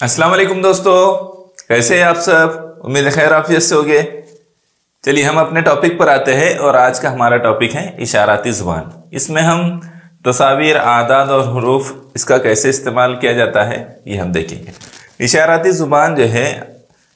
अस्सलाम वालेकुम दोस्तों, कैसे हैं आप सब। उम्मीद है खैर आफियत से होंगे। चलिए हम अपने टॉपिक पर आते हैं और आज का हमारा टॉपिक है इशाराती ज़ुबान। इसमें हम तस्वीर, आदाद और हुरूफ इसका कैसे इस्तेमाल किया जाता है ये हम देखेंगे। इशाराती ज़ुबान जो है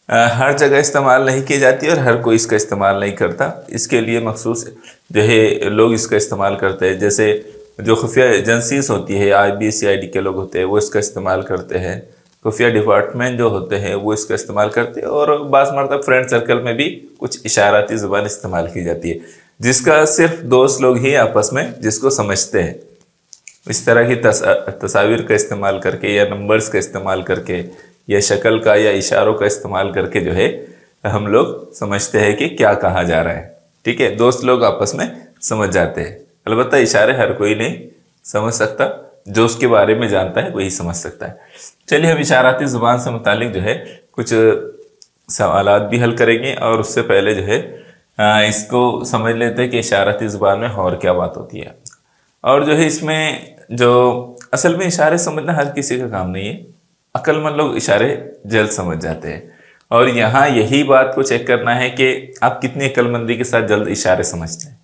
हर जगह इस्तेमाल नहीं की जाती और हर कोई इसका इस्तेमाल नहीं करता। इसके लिए मखसूस जो है लोग इसका इस्तेमाल करते हैं, जैसे जो खुफिया एजेंसीज होती है, IB CID के लोग होते हैं वो इसका इस्तेमाल करते हैं। खुफिया डिपार्टमेंट जो होते हैं वो इसका इस्तेमाल करते हैं और बाज़ मरतब फ्रेंड सर्कल में भी कुछ इशाराती ज़ुबान इस्तेमाल की जाती है, जिसका सिर्फ दोस्त लोग ही आपस में जिसको समझते हैं। इस तरह की तस्वीर का इस्तेमाल करके या नंबर्स का इस्तेमाल करके या शक्ल का या इशारों का इस्तेमाल करके जो है हम लोग समझते हैं कि क्या कहा जा रहा है। ठीक है, दोस्त लोग आपस में समझ जाते हैं। अलबत्ता इशारे हर कोई नहीं समझ सकता, जो उसके बारे में जानता है वही समझ सकता है। चलिए हम इशाराती ज़ुबान से मुतालिक जो है कुछ सवालात भी हल करेंगे और उससे पहले जो है इसको समझ लेते हैं कि इशाराती ज़ुबान में और क्या बात होती है। और जो है इसमें जो असल में इशारे समझना हर किसी का काम नहीं है, अक्लमंद लोग इशारे जल्द समझ जाते हैं। और यहाँ यही बात को चेक करना है कि आप कितनी अक्लमंदी के साथ जल्द इशारे समझते हैं।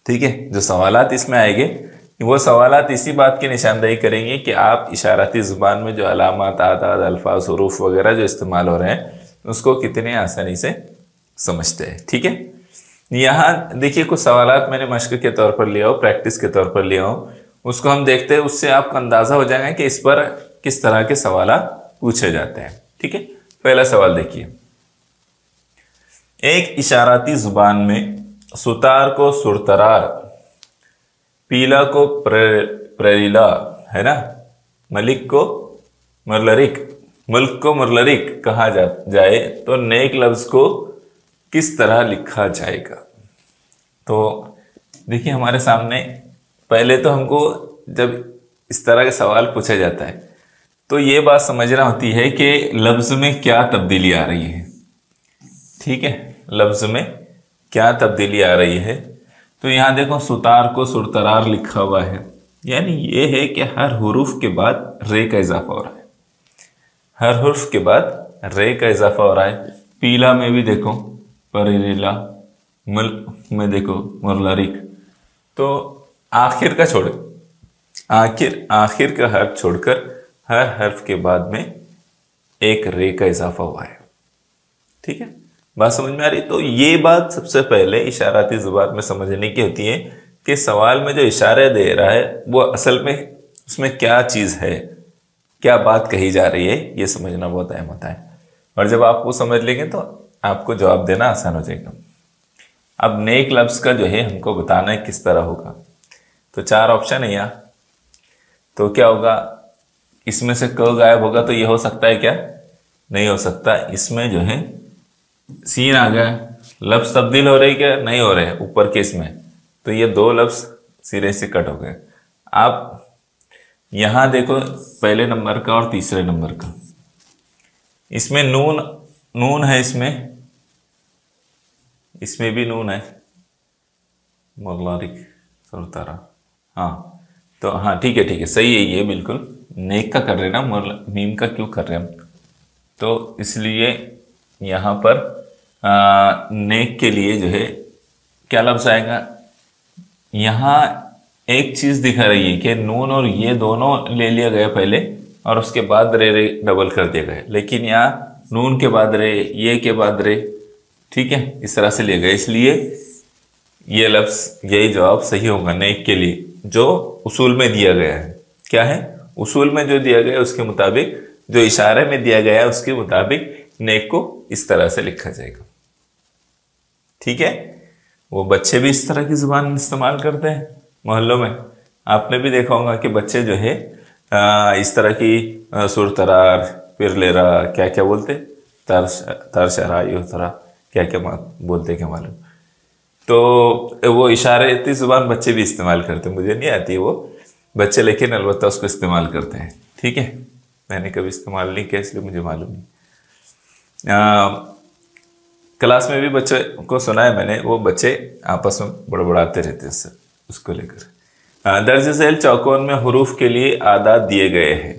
ठीक है, जो सवालात इसमें आएंगे वो सवालात इसी बात की निशानदेही करेंगे कि आप इशाराती ज़ुबान में जो अलामात, आदाद, अल्फाज, हुरूफ वगैरह जो इस्तेमाल हो रहे हैं उसको कितने आसानी से समझते हैं। ठीक है, यहाँ देखिए कुछ सवालात मैंने मश्क के तौर पर लिया हो, प्रैक्टिस के तौर पर लिया हो, उसको हम देखते हैं। उससे आपको अंदाज़ा हो जाएगा कि इस पर किस तरह के सवालात पूछे जाते हैं। ठीक है, पहला सवाल देखिए, एक इशाराती ज़ुबान में सुतार को सुरतरार, पीला को प्रेरिला, है ना, मलिक को मुरलरिक, मुल्क को मुरलरिक कहा जाए तो नेक लफ्ज को किस तरह लिखा जाएगा। तो देखिए हमारे सामने पहले तो हमको जब इस तरह का सवाल पूछा जाता है तो ये बात समझना होती है कि लफ्ज में क्या तब्दीली आ रही है। ठीक है, लफ्ज में क्या तब्दीली आ रही है। तो यहाँ देखो सुतार को सुरतरार लिखा हुआ है, यानी ये है कि हर हुरूफ के बाद रे का इजाफा हो रहा है, हर हुर्फ के बाद रे का इजाफा हो रहा है। पीला में भी देखो परिला, मुल्क में देखो मुरलरिक। तो आखिर का छोड़े, आखिर का हर्फ छोड़कर हर हर्फ के बाद में एक रे का इजाफा हुआ है। ठीक है, बात समझ में आ रही। तो ये बात सबसे पहले इशाराती ज़ुबान में समझने की होती है कि सवाल में जो इशारे दे रहा है वो असल में उसमें क्या चीज़ है, क्या बात कही जा रही है, ये समझना बहुत अहम होता है। और जब आप वो समझ लेंगे तो आपको जवाब देना आसान हो जाएगा। अब नेक लफ्ज़ का जो है हमको बताना है किस तरह होगा। तो 4 ऑप्शन है यहाँ। तो क्या होगा, इसमें से क गायब होगा तो ये हो सकता है क्या, नहीं हो सकता। इसमें जो है सीन आ गया, लफ्ज तब्दील हो रही क्या, नहीं हो रहे ऊपर के इसमें, तो ये 2 लफ्ज सिरे से कट हो गए। आप यहां देखो पहले नंबर का और तीसरे नंबर का, इसमें नून है, इसमें भी नून है, मुरलरिक सुरतरा। हाँ तो हाँ ठीक है सही है, ये बिल्कुल नेक का कर रहे ना, मीम का क्यों कर रहे हम। तो इसलिए यहाँ पर नेक के लिए जो है क्या लफ्ज़ आएगा। यहाँ एक चीज़ दिखा रही है कि नून और ये दोनों ले लिया गया पहले और उसके बाद रे डबल कर दिया गया, लेकिन यहाँ नून के बाद रे, ये के बाद रे, ठीक है, इस तरह से लिया गया। इसलिए ये लफ्ज़, यही जवाब सही होगा नेक के लिए, जो उसूल में दिया गया है। क्या है, उसूल में जो दिया गया है उसके मुताबिक, जो इशारे में दिया गया है उसके मुताबिक नेक को इस तरह से लिखा जाएगा। ठीक है, वो बच्चे भी इस तरह की जुबान इस्तेमाल करते हैं मोहल्लों में। आपने भी देखा होगा कि बच्चे जो है इस तरह की सुरतरार, पिरलेरा, क्या क्या बोलते, तरशरा, युतरा, क्या क्या बोलते क्या मालूम। तो वो इशाराती जुबान बच्चे भी इस्तेमाल करते हैं, मुझे नहीं आती है वो बच्चे, लेकिन अलबत्ता उसको इस्तेमाल करते हैं। ठीक है, मैंने कभी इस्तेमाल नहीं किया इसलिए मुझे मालूम नहीं। क्लास में भी बच्चे को सुना है मैंने, वो बच्चे आपस में बड़बड़ाते रहते हैं उसको लेकर। दर्ज झेल चौकोन में हुरूफ के लिए आदाद दिए गए हैं।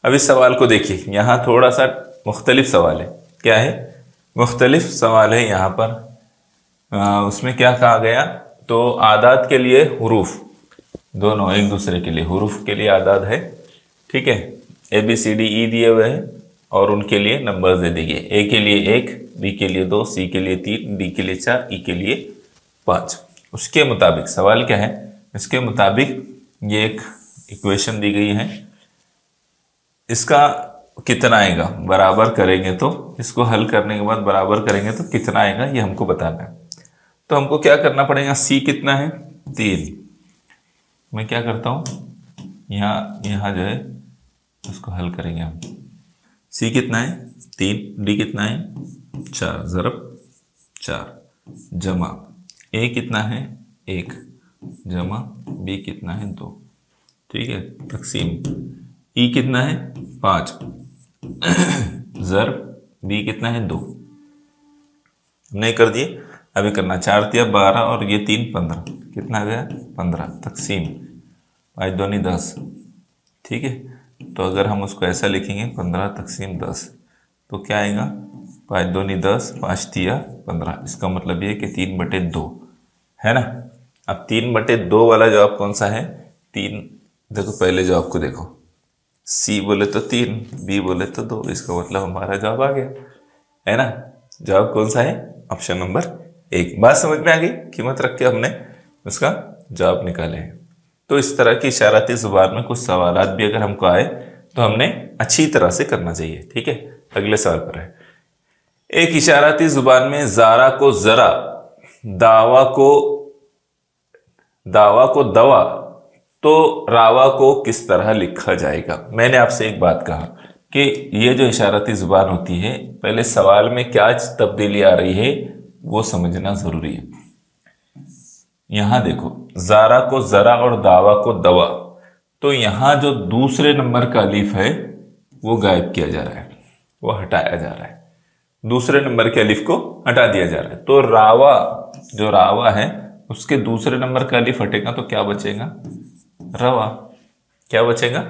अब इस सवाल को देखिए, यहाँ थोड़ा सा मुख्तलिफ सवाल है। क्या है? मुख्तलिफ सवाल है यहाँ पर। उसमें क्या कहा गया, तो आदाद के लिए हुरूफ, दोनों एक दूसरे के लिए, हुरूफ के लिए आदाद है, ठीक है, ABCDE दिए हुए हैं और उनके लिए नंबर्स दे दिए। ए के लिए 1, बी के लिए 2, सी के लिए 3, डी के लिए 4, ई के लिए 5। उसके मुताबिक सवाल क्या है, इसके मुताबिक ये एक इक्वेशन दी गई है, इसका कितना आएगा, बराबर करेंगे तो, इसको हल करने के बाद बराबर करेंगे तो कितना आएगा ये हमको बताना है। तो हमको क्या करना पड़ेगा, सी कितना है 3, मैं क्या करता हूँ यहाँ जो है उसको हल करेंगे हम। सी कितना है 3, डी कितना है 4 ज़रब 4 जमा ए कितना है 1 जमा बी कितना है 2, ठीक है, तकसीम ई कितना है 5 ज़रब बी कितना है 2, नहीं कर दिए, अभी करना 4 दिया 12 और ये 3 15, कितना आ गया 15, तकसीम 5 दूनी 10, ठीक है। तो अगर हम उसको ऐसा लिखेंगे 15 तकसीम 10 तो क्या आएगा, 5 दूनी 10, 5 दिया 15, इसका मतलब ये कि 3/2 है ना। अब 3/2 वाला जवाब कौन सा है, 3, देखो पहले जवाब को देखो, सी बोले तो 3, बी बोले तो 2, इसका मतलब हमारा जवाब आ गया, है ना। जवाब कौन सा है, ऑप्शन नंबर 1। बात समझ में आ गई, कीमत रख के हमने उसका जवाब निकाले हैं। तो इस तरह की इशाराती जुबान में कुछ सवालात भी अगर हमको आए तो हमने अच्छी तरह से करना चाहिए, ठीक है। अगले सवाल पर है, एक इशाराती जुबान में ज़ारा को ज़रा, दावा को दवा, तो रावा को किस तरह लिखा जाएगा। मैंने आपसे एक बात कहा कि ये जो इशाराती जुबान होती है, पहले सवाल में क्या तब्दीली आ रही है वो समझना जरूरी है। यहां देखो, ज़ारा को ज़रा और दावा को दवा, तो यहां जो दूसरे नंबर का अलिफ है वो गायब किया जा रहा है, वो हटाया जा रहा है, दूसरे नंबर के अलिफ को हटा दिया जा रहा है। तो रावा, जो रावा है उसके दूसरे नंबर का अलिफ हटेगा तो क्या बचेगा, रवा। क्या बचेगा,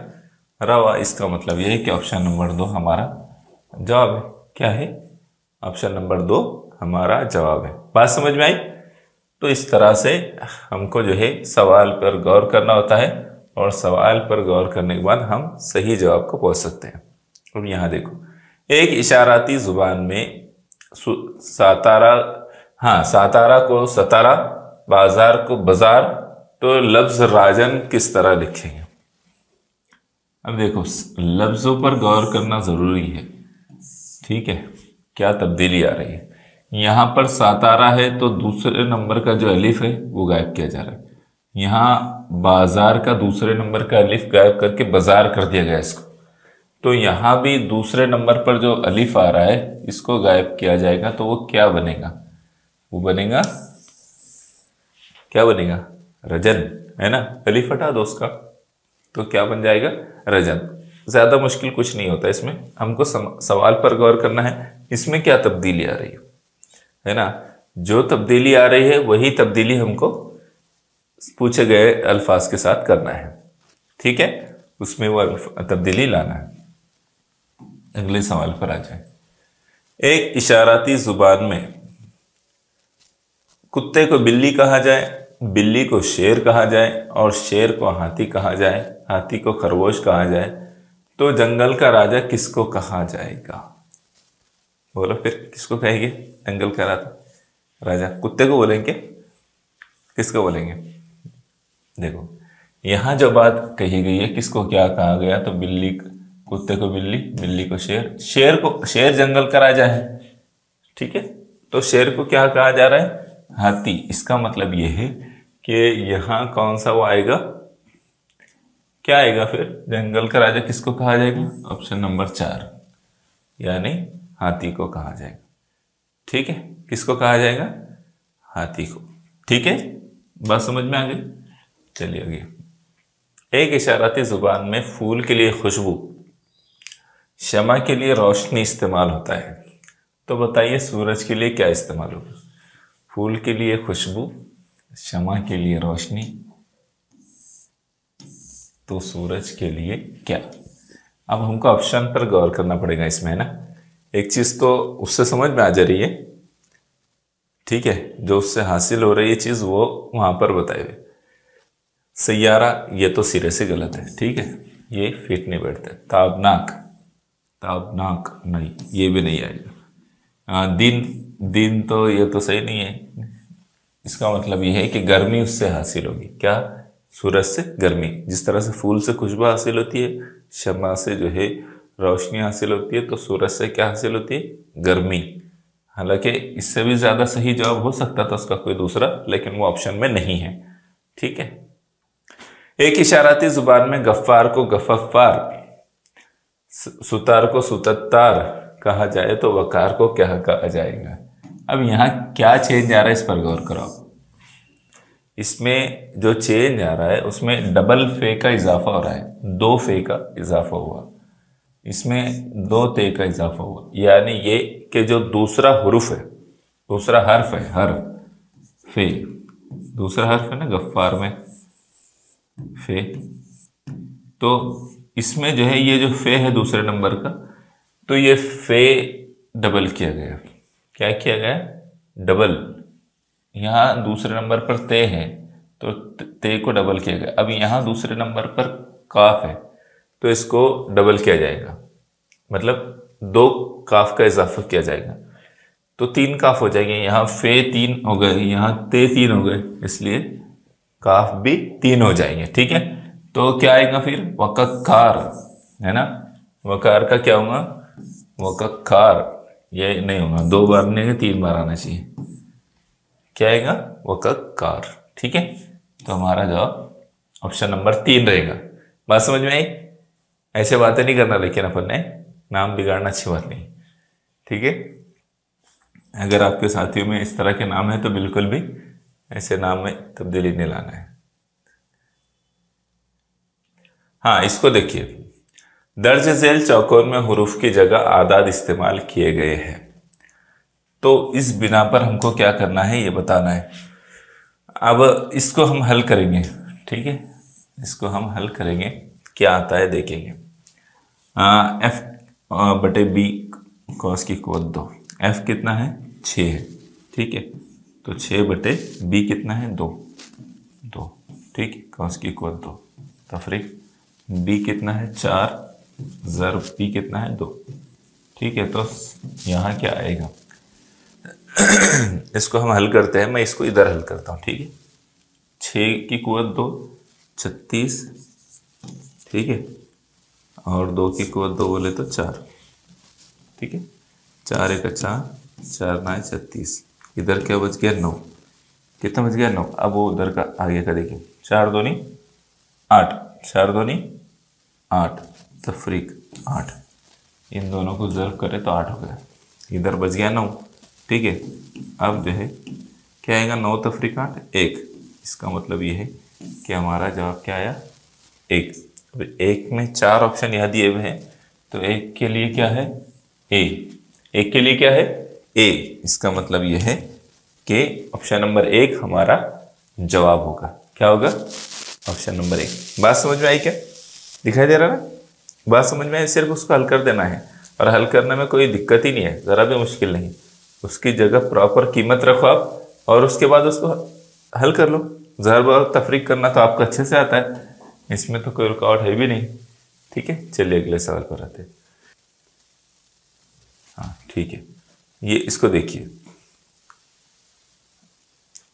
रवा। इसका मतलब यह है कि ऑप्शन नंबर 2 हमारा जवाब है। क्या है, ऑप्शन नंबर 2 हमारा जवाब है। बात समझ में आई। तो इस तरह से हमको जो है सवाल पर गौर करना होता है और सवाल पर गौर करने के बाद हम सही जवाब को पहुंच सकते हैं। अब यहां देखो, एक इशाराती जुबान में सातारा को सतारा, बाजार को बाजार, तो लफ्ज राजन किस तरह लिखेंगे। अब देखो, लफ्जों पर गौर करना जरूरी है, ठीक है, क्या तब्दीली आ रही है। यहां पर सातारा है तो दूसरे नंबर का जो अलिफ है वो गायब किया जा रहा है। यहां बाजार का दूसरे नंबर का अलिफ गायब करके बाजार कर दिया गया इसको, तो यहां भी दूसरे नंबर पर जो अलिफ आ रहा है इसको गायब किया जाएगा, तो वो क्या बनेगा, वो बनेगा, क्या बनेगा, रजन, है ना। अलिफ हटा दो उसका तो क्या बन जाएगा, रजन। ज्यादा मुश्किल कुछ नहीं होता इसमें, हमको सवाल पर गौर करना है, इसमें क्या तब्दीली आ रही है ना। जो तब्दीली आ रही है वही तब्दीली हमको पूछे गए अल्फाज के साथ करना है, ठीक है, उसमें वो तब्दीली लाना है। अगले सवाल पर आ जाए। एक इशाराती जुबान में कुत्ते को बिल्ली कहा जाए, बिल्ली को शेर कहा जाए और शेर को हाथी कहा जाए, हाथी को खरगोश कहा जाए, तो जंगल का राजा किसको कहा जाएगा। बोलो फिर, किसको कहेंगे जंगल का राजा, कुत्ते को बोलेंगे, किसको बोलेंगे। देखो, यहां जो बात कही गई है किसको क्या कहा गया, तो बिल्ली, कुत्ते को बिल्ली, बिल्ली को शेर, शेर जंगल का राजा है, ठीक है, तो शेर को क्या कहा जा रहा है, हाथी। इसका मतलब यह है कि यहां कौन सा वो आएगा, क्या आएगा फिर, जंगल का राजा किसको कहा जाएगा, ऑप्शन नंबर 4, यानी हाथी को कहा जाएगा, ठीक है, किसको कहा जाएगा, हाथी को, ठीक है। बात समझ में आ गई। चलिए आगे। एक इशाराती जुबान में फूल के लिए खुशबू, शमा के लिए रोशनी इस्तेमाल होता है, तो बताइए सूरज के लिए क्या इस्तेमाल होगा। फूल के लिए खुशबू, शमा के लिए रोशनी, तो सूरज के लिए क्या। अब हमको ऑप्शन पर गौर करना पड़ेगा इसमें, है ना। एक चीज तो उससे समझ में आ जा रही है, ठीक है, जो उससे हासिल हो रही है चीज वो वहां पर बताए हुए। सैयारा, ये तो सिरे से गलत है, ठीक है, ये फिट नहीं बैठता। ताबनाक, ताबनाक नहीं, ये भी नहीं आएगा। दिन, दिन तो ये तो सही नहीं है। इसका मतलब ये है कि गर्मी उससे हासिल होगी। क्या? सूरज से गर्मी। जिस तरह से फूल से खुशबू हासिल होती है, शम्मा से जो है रोशनी हासिल होती है, तो सूरज से क्या हासिल होती है? गर्मी। हालांकि इससे भी ज्यादा सही जवाब हो सकता था उसका कोई दूसरा, लेकिन वो ऑप्शन में नहीं है, ठीक है। एक इशाराती जुबान में गफ्फार को गफ्फार, सुतार को सुतत्तार कहा जाए तो वकार को क्या कहा जाएगा? अब यहाँ क्या चेंज आ रहा है इस पर गौर करो। इसमें जो चेंज आ रहा है उसमें डबल फे का इजाफा हो रहा है, 2 फे का इजाफा हुआ, इसमें 2 ते का इजाफा हुआ, यानी ये कि जो दूसरा हुरुफ है, दूसरा हर्फ है, हर्फ फे, दूसरा हर्फ है ना गफ्फार में फे, तो इसमें जो है ये जो फे है दूसरे नंबर का, तो ये फे डबल किया गया। क्या किया गया? डबल। यहाँ दूसरे नंबर पर ते है तो ते को डबल किया गया। अब यहाँ दूसरे नंबर पर काफ है तो इसको डबल किया जाएगा, मतलब 2 काफ का इजाफा किया जाएगा, तो 3 काफ हो जाएंगे। यहाँ फे 3 हो गए, यहाँ ते 3 हो गए, इसलिए काफ भी 3 हो जाएंगे, ठीक है। तो क्या आएगा फिर? वक़्क़ार, है ना। वकार का क्या होगा? वक़्क़ार। ये नहीं होगा, 2 बार नहीं है, 3 बार आना चाहिए। क्या आएगा? वक़्क़ार, ठीक है। तो हमारा जवाब ऑप्शन नंबर 3 रहेगा। बात समझ में आई? ऐसे बातें नहीं करना, लेकिन अपन ने नाम बिगाड़ना अच्छी बात नहीं, ठीक है। अगर आपके साथियों में इस तरह के नाम है तो बिल्कुल भी ऐसे नाम में तब्दीली नहीं लाना है। हाँ, इसको देखिए, दर्ज झेल चौकोर में हुरूफ की जगह आदाद इस्तेमाल किए गए हैं, तो इस बिना पर हमको क्या करना है ये बताना है। अब इसको हम हल करेंगे, ठीक है, इसको हम हल करेंगे, क्या आता है देखेंगे। एफ बटे बी कॉस की कुवत 2, एफ कितना है? 6 है, ठीक है, तो 6 बटे बी कितना है? 2, ठीक है, कॉस की कुवत 2 तफरीक, बी कितना है? 4 ज़र्ब बी कितना है? 2, ठीक है। तो यहाँ क्या आएगा? इसको हम हल करते हैं, मैं इसको इधर हल करता हूँ, ठीक है। 6 की कुवत 2 36, ठीक है, और 2 की कुवत 2 बोले तो 4, ठीक है, 4 एक 4, 4 9 36, इधर क्या बच गया? 9। कितना बच गया? 9। अब वो उधर का आगे का देखिए, 4 दूनी 8, 4 दूनी 8 तफरीक 8, इन दोनों को ज़र्ब करें तो 8 हो गया, इधर बच गया 9, ठीक है। अब जो है क्या आएगा? 9 तफरीक 8 1, इसका मतलब ये है कि हमारा जवाब क्या आया? 1। अब 1 में 4 ऑप्शन यहाँ दिए हुए हैं, तो 1 के लिए क्या है? ए। 1 के लिए क्या है? ए। इसका मतलब ये है कि ऑप्शन नंबर 1 हमारा जवाब होगा। क्या होगा? Option number 1। बात समझ में आई क्या? दिखाई दे रहा ना? बात समझ में आई, सिर्फ उसको हल कर देना है, और हल करने में कोई दिक्कत ही नहीं है, ज़रा भी मुश्किल नहीं। उसकी जगह प्रॉपर कीमत रखो आप, और उसके बाद उसको हल कर लो। ज़र्ब और तफरीक करना तो आपको अच्छे से आता है, इसमें तो कोई रुकावट है भी नहीं, ठीक है। चलिए अगले सवाल पर आते हैं। हाँ ठीक है, ये इसको देखिए,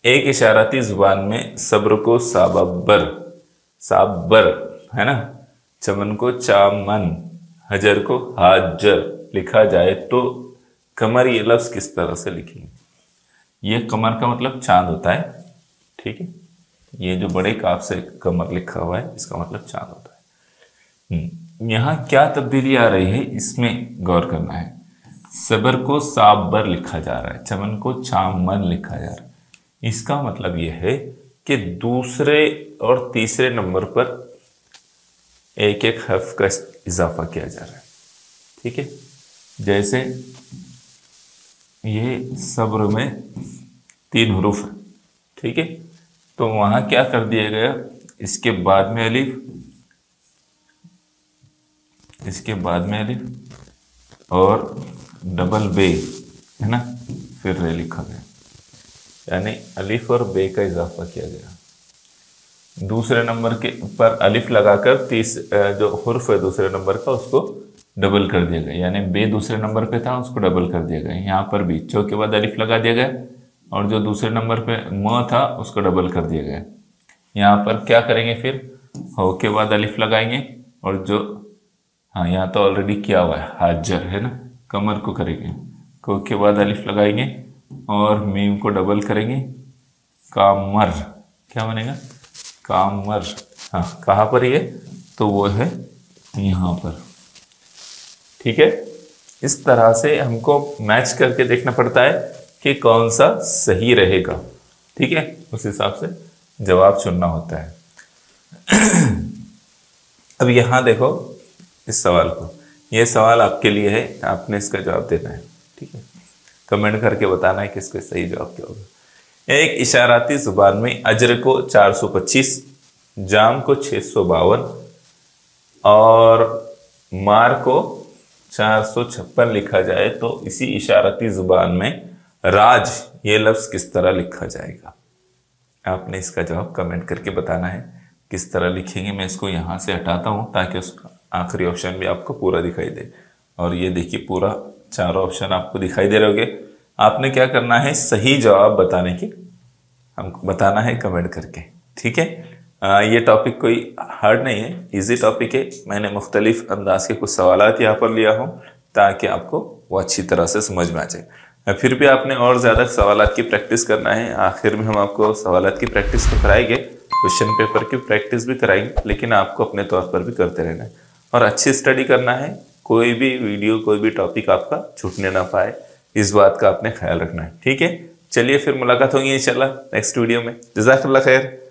एक इशाराती जुबान में सब्र को साबबर, साबर है ना, चमन को चामन, हजर को हाजर लिखा जाए तो कमर ये लफ्ज किस तरह से लिखेंगे? ये कमर का मतलब चांद होता है, ठीक है। ये जो बड़े काफ से कमर लिखा हुआ है इसका मतलब चांद होता है। यहाँ क्या तब्दीली आ रही है इसमें गौर करना है। सबर को साबर लिखा जा रहा है, चमन को चामन लिखा जा रहा है। इसका मतलब यह है कि दूसरे और तीसरे नंबर पर एक एक हर्फ का इजाफा किया जा रहा है, ठीक है। जैसे ये सब्र में 3 हुरूफ है, ठीक है, तो वहां क्या कर दिया गया, इसके बाद में अलिफ, इसके बाद में अलिफ और डबल बे है ना, फिर रे लिखा गया, यानी अलिफ और बे का इजाफा किया गया। दूसरे नंबर के पर अलिफ लगाकर जो हुर्फ है दूसरे नंबर का उसको डबल कर दिया गया, यानी बे दूसरे नंबर पे था उसको डबल कर दिया गया। यहाँ पर भी चौ के बाद अलिफ लगा दिया गया और जो दूसरे नंबर पे म था उसको डबल कर दिया गया। यहाँ पर क्या करेंगे, फिर हो के बाद अलिफ लगाएंगे और जो हाँ यहाँ तो ऑलरेडी किया हुआ है हाजर है ना, कमर को करेंगे, को के बाद अलिफ लगाएंगे और मीम को डबल करेंगे, कामर, क्या बनेगा, कामर। हाँ कहाँ पर ये, तो वो है यहाँ पर। ठीक है, इस तरह से हमको मैच करके देखना पड़ता है कि कौन सा सही रहेगा। ठीक है, उस हिसाब से जवाब चुनना होता है। अब यहाँ देखो इस सवाल को, ये सवाल आपके लिए है, आपने इसका जवाब देना है। ठीक है, कमेंट करके बताना है कि इसका सही जवाब क्या होगा। एक इशाराती जुबान में अजर को 425, जाम को 652 और मार को 456 लिखा जाए तो इसी इशाराती जुबान में राज ये लफ्ज किस तरह लिखा जाएगा। आपने इसका जवाब कमेंट करके बताना है किस तरह लिखेंगे। मैं इसको यहाँ से हटाता हूँ ताकि उसका आखिरी ऑप्शन भी आपको पूरा दिखाई दे। और ये देखिए पूरा चारों ऑप्शन आपको दिखाई दे रहे होंगे। आपने क्या करना है, सही जवाब बताने की हमको बताना है कमेंट करके। ठीक है, ये टॉपिक कोई हार्ड नहीं है, इजी टॉपिक है। मैंने मुख्तलिफ अंदाज के कुछ सवालात यहाँ पर लिया हूँ ताकि आपको वो अच्छी तरह से समझ में आ जाए। फिर भी आपने और ज़्यादा सवालात की प्रैक्टिस करना है। आखिर में हम आपको सवालात की प्रैक्टिस तो कराएंगे, क्वेश्चन पेपर की प्रैक्टिस भी कराएंगे, लेकिन आपको अपने तौर पर भी करते रहना है और अच्छी स्टडी करना है। कोई भी वीडियो, कोई भी टॉपिक आपका छूटने ना पाए, इस बात का आपने ख्याल रखना है। ठीक है, चलिए फिर मुलाकात होगी इंशाल्लाह नेक्स्ट वीडियो में। जज़ाकल्लाह खैर।